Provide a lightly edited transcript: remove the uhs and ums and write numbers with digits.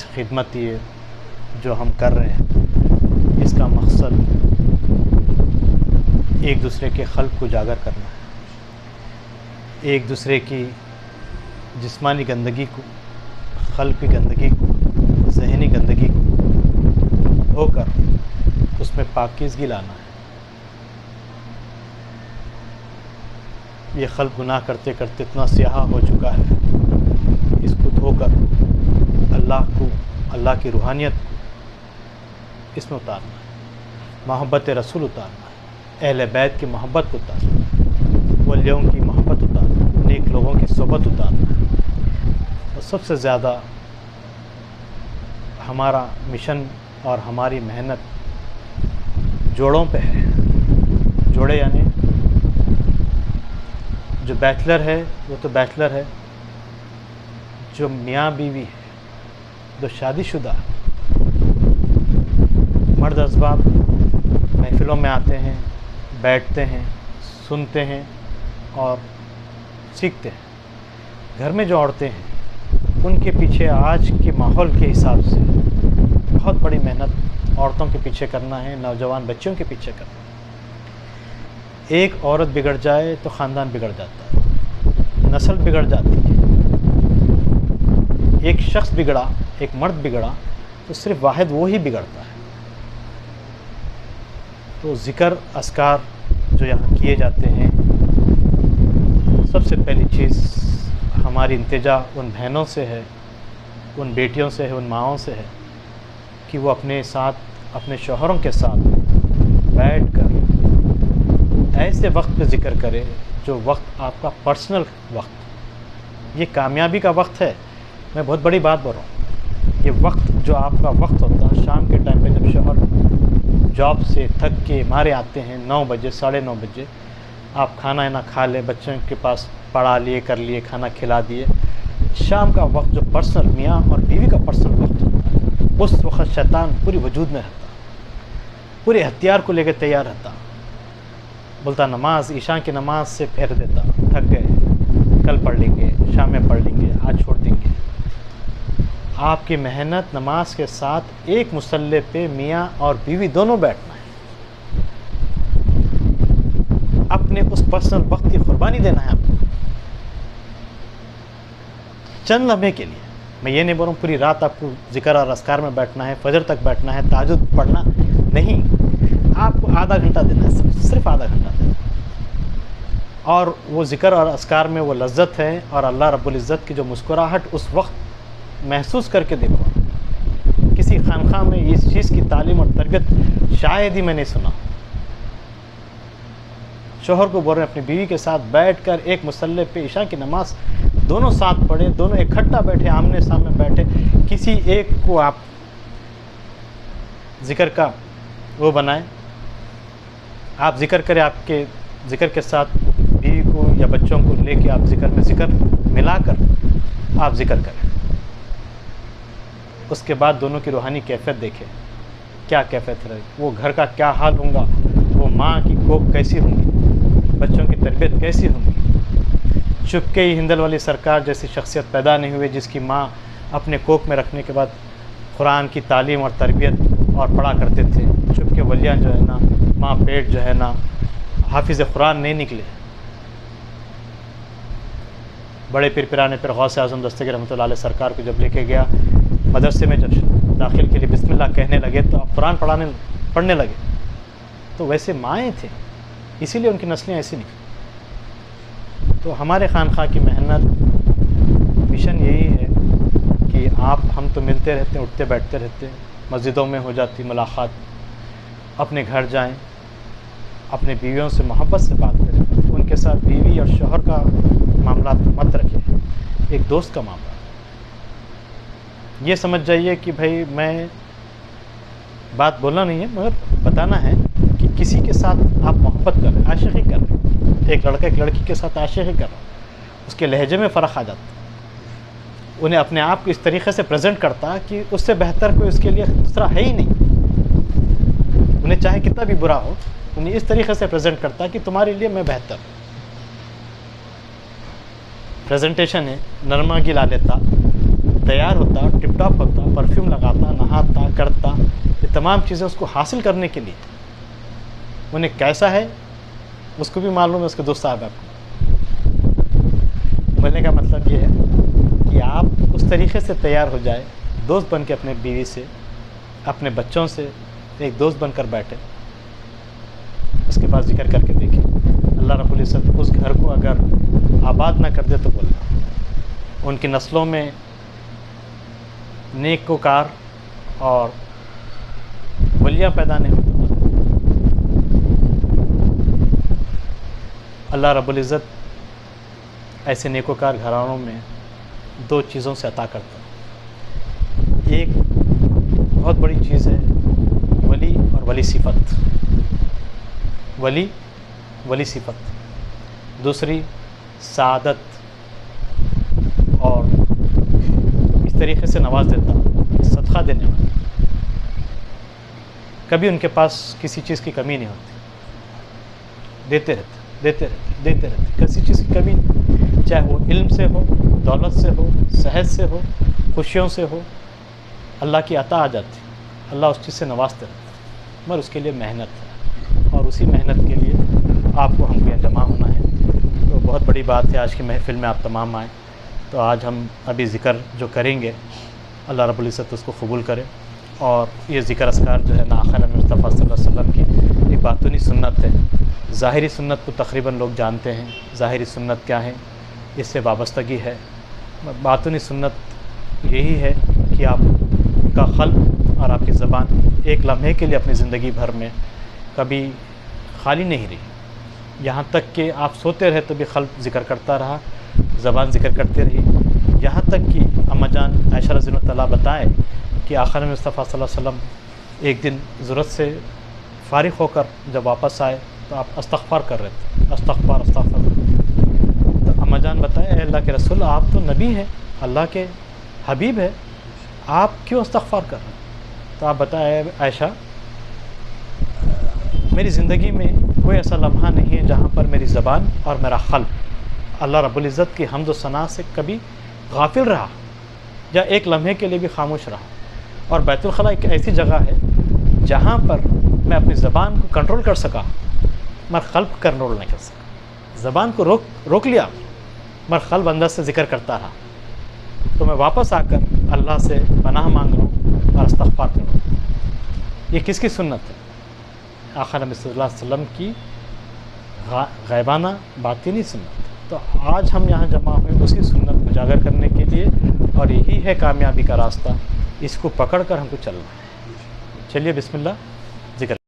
اس خدمت یہ جو ہم کر رہے ہیں اس کا مقصد ایک دوسرے کے قلب کو اجاگر کرنا ہے، ایک دوسرے کی جسمانی گندگی کو، قلب کی گندگی کو، ذہنی گندگی کو دھو کر اس میں پاکیزگی لانا ہے۔ یہ قلب گناہ کرتے کرتے اتنا سیاہ ہو چکا ہے، اس کو دھو کر اللہ کی روحانیت کو اس میں اتارنا ہے، محبت رسول اتارنا ہے، اہل بیت کی محبت کو اتارنا ہے، ولیوں کی محبت اتارنا ہے، نیک لوگوں کی صحبت اتارنا ہے۔ اور سب سے زیادہ ہمارا مشن اور ہماری محنت جوڑوں پہ ہے۔ جوڑے یعنی جو بیچلر ہے وہ تو بیچلر ہے، جو میاں بیوی ہے، جو شادی شدہ مرد اسباب محفلوں میں آتے ہیں، بیٹھتے ہیں، سنتے ہیں اور سیکھتے ہیں۔ گھر میں جو عورتیں ہیں ان کے پیچھے آج کے ماحول کے حساب سے بہت بڑی محنت عورتوں کے پیچھے کرنا ہے، نوجوان بچوں کے پیچھے کرنا ہے۔ ایک عورت بگڑ جائے تو خاندان بگڑ جاتا ہے، نسل بگڑ جاتی ہے۔ ایک شخص بگڑا، ایک مرد بگڑا تو صرف واحد وہی بگڑتا ہے۔ تو ذکر اذکار جو یہاں کیے جاتے ہیں، سب سے پہلی چیز ہماری التجا ان بہنوں سے ہے، ان بیٹیوں سے ہے، ان ماؤں سے ہے کہ وہ اپنے ساتھ، اپنے شوہروں کے ساتھ بیٹھ کر ایسے وقت پہ ذکر کرے جو وقت آپ کا پرسنل وقت، یہ کامیابی کا وقت ہے۔ میں بہت بڑی بات بول رہا ہوں، یہ وقت جو آپ کا وقت ہوتا ہے شام کے ٹائم پہ، جب شوہر جاب سے تھک کے مارے آتے ہیں 9 بجے 9:30 بجے، آپ کھانا کھا لیں، بچوں کے پاس پڑھا لیے، کر لیے، کھانا کھلا دیے، شام کا وقت جو پرسنل میاں اور بیوی کا پرسنل وقت ہوتا ہے، اس وقت شیطان پوری وجود میں رہتا، پورے ہتھیار کو لے کے تیار رہتا، بولتا نماز، عشاء کی نماز سے پھیر دیتا، تھک گئے، کل پڑھ لیں گے، شام میں پڑھ لیں گے، آج چھوڑ دیں گے۔ آپ کی محنت نماز کے ساتھ ایک مصلی پہ میاں اور بیوی دونوں بیٹھنا ہے، اپنے اس پرسنل وقت کی قربانی دینا ہے آپ کو، چند لمحے کے لیے۔ میں یہ نہیں بول رہا ہوں پوری رات آپ کو ذکر اور اذکار میں بیٹھنا ہے، فجر تک بیٹھنا ہے، تہجد پڑھنا نہیں، آپ کو آدھا گھنٹہ دینا ہے، صرف آدھا گھنٹہ دینا ہے۔ اور وہ ذکر اور اذکار میں وہ لذت ہے، اور اللہ رب العزت کی جو مسکراہٹ اس وقت محسوس کر کے دیکھو۔ کسی خانقاہ میں اس چیز کی تعلیم اور تربیت شاید ہی میں نے سنا۔ شوہر کو بول رہے ہیں اپنی بیوی کے ساتھ بیٹھ کر ایک مصلی پہ عشاء کی نماز دونوں ساتھ پڑھیں، دونوں اکٹھا بیٹھے، آمنے سامنے بیٹھے، کسی ایک کو آپ ذکر کا وہ بنائیں، آپ ذکر کریں، آپ کے ذکر کے ساتھ بیوی کو یا بچوں کو لے کے آپ ذکر میں ذکر ملا کر آپ ذکر کریں۔ اس کے بعد دونوں کی روحانی کیفیت دیکھیں، کیا کیفیت رہے، وہ گھر کا کیا حال ہوگا، وہ ماں کی کوکھ کیسی ہوں گی، بچوں کی تربیت کیسی ہوں گی۔ چپکے ہی ہندل والی سرکار جیسی شخصیت پیدا نہیں ہوئی جس کی ماں اپنے کوکھ میں رکھنے کے بعد قرآن کی تعلیم اور تربیت اور پڑھا کرتے تھے۔ چپکے ولیاں جو ہے نا، ماں پیٹ جو ہے نا، حافظ قرآن نہیں نکلے۔ بڑے پیر پیرانے پھر غوث اعظم دستگیر رحمۃ اللہ علیہ سرکار کو جب لے کے گیا مدرسے میں، جب داخل کے لیے بسم اللہ کہنے لگے تو اب قرآن پڑھنے لگے، تو ویسے مائیں تھے، اسی لیے ان کی نسلیں ایسی نکلی۔ تو ہمارے خانقاہ کی محنت مشن یہی ہے کہ ہم تو ملتے رہتے ہیں، اٹھتے بیٹھتے رہتے ہیں، مسجدوں میں ہو جاتی ملاقات، اپنے گھر جائیں، اپنے بیویوں سے محبت سے بات کریں، ان کے ساتھ بیوی اور شوہر کا معاملات مت رکھیں، ایک دوست کا معاملہ۔ یہ سمجھ جائیے کہ بھائی میں بات بولنا نہیں ہے مگر بتانا ہے کہ کسی کے ساتھ آپ محبت کر رہے ہیں، عاشقی کر رہے ہیں، ایک لڑکا ایک لڑکی کے ساتھ عاشقی کر رہا ہے، اس کے لہجے میں فرق آ جاتا ہے، انہیں اپنے آپ کو اس طریقے سے پریزنٹ کرتا کہ اس سے بہتر کوئی اس کے لیے دوسرا ہے ہی نہیں، انہیں چاہے کتنا بھی برا ہو، انہیں اس طریقے سے پریزنٹ کرتا کہ تمہارے لیے میں بہتر ہوں۔ پریزنٹیشن ہے، نرما لا لیتا، تیار ہوتا، ٹپ ٹاپ ہوتا، پرفیوم تمام چیزیں اس کو حاصل کرنے کے لیے انہیں کیسا ہے اس کو بھی معلوم ہے، اس کے دوست صاحب کو۔ بولنے کا مطلب یہ ہے کہ آپ اس طریقے سے تیار ہو جائے، دوست بن کے اپنے بیوی سے، اپنے بچوں سے ایک دوست بن کر بیٹھے، اس کے بعد ذکر کر کے دیکھیں اللہ رب العزت اس گھر کو اگر آباد نہ کر دے تو بولنا ان کی نسلوں میں نیک وکار اور ولیاں پیدا نہیں ہوتا۔ اللہ رب العزت ایسے نیک وکار گھرانوں میں دو چیزوں سے عطا کرتا ہے۔ ایک بہت بڑی چیز ہے ولی اور ولی صفت، ولی صفت۔ دوسری سعادت، اور اس طریقے سے نواز دیتا صدقہ دینے والا، کبھی ان کے پاس کسی چیز کی کمی نہیں ہوتی، دیتے رہتے، کسی چیز کی کمی نہیں، چاہے وہ علم سے ہو، دولت سے ہو، صحت سے ہو، خوشیوں سے ہو، اللہ کی عطا آ جاتی، اللہ اس چیز سے نوازتے رہتے، مگر اس کے لیے محنت ہے، اور اسی محنت کے لیے آپ کو ہم کو یہاں جمع ہونا ہے۔ تو بہت بڑی بات ہے آج کی محفل میں آپ تمام آئیں۔ تو آج ہم ابھی ذکر جو کریں گے اللہ رب العزت اس کو قبول کرے، اور یہ ذکر اذکار جو ہے نا آخر مصطفیٰ صلی اللہ علیہ وسلم کی ایک باطنی سنت ہے۔ ظاہری سنت کو تقریباً لوگ جانتے ہیں، ظاہری سنت کیا ہے، اس سے وابستگی ہے۔ باطنی سنت یہی ہے کہ آپ کا قلب اور آپ کی زبان ایک لمحے کے لیے اپنی زندگی بھر میں کبھی خالی نہیں رہی، یہاں تک کہ آپ سوتے رہے تو بھی قلب ذکر کرتا رہا، زبان ذکر کرتے رہی، یہاں تک کہ اماں جان عائشہ رضی اللہ تعالیٰ بتائیں کہ آخر مصطفیٰ صلی اللہ علیہ وسلم ایک دن ضرورت سے فارغ ہو کر جب واپس آئے تو آپ استغفار کر رہے تھے، استغفار۔ تو اماں جان بتائیں اے اللہ کے رسول، آپ تو نبی ہیں، اللہ کے حبیب ہے، آپ کیوں استغفار کر رہے ہیں؟ تو آپ بتائیں عائشہ، میری زندگی میں کوئی ایسا لمحہ نہیں ہے جہاں پر میری زبان اور میرا قلب اللہ رب العزت کی حمد و ثنا سے کبھی غافل رہا یا ایک لمحے کے لیے بھی خاموش رہا۔ اور بیت الخلاء ایک ایسی جگہ ہے جہاں پر میں اپنی زبان کو کنٹرول کر سکا مگر قلب کو کنٹرول نہیں کر سکا، زبان کو روک لیا مگر قلب اندر سے ذکر کرتا رہا۔ تو میں واپس آ کر اللہ سے پناہ مانگ رہا ہوں اور استغفار کر رہا ہوں۔ یہ کس کی سنت ہے؟ آخر نبی صلی اللہ علیہ وسلم کی غیبانہ باطنی سنت۔ تو آج ہم یہاں جمع ہوئے اسی سنت کو اجاگر کرنے کے لیے، اور یہی ہے کامیابی کا راستہ، اس کو پکڑ کر ہم کو چلنا ہے۔ چلیے بسم اللہ ذکر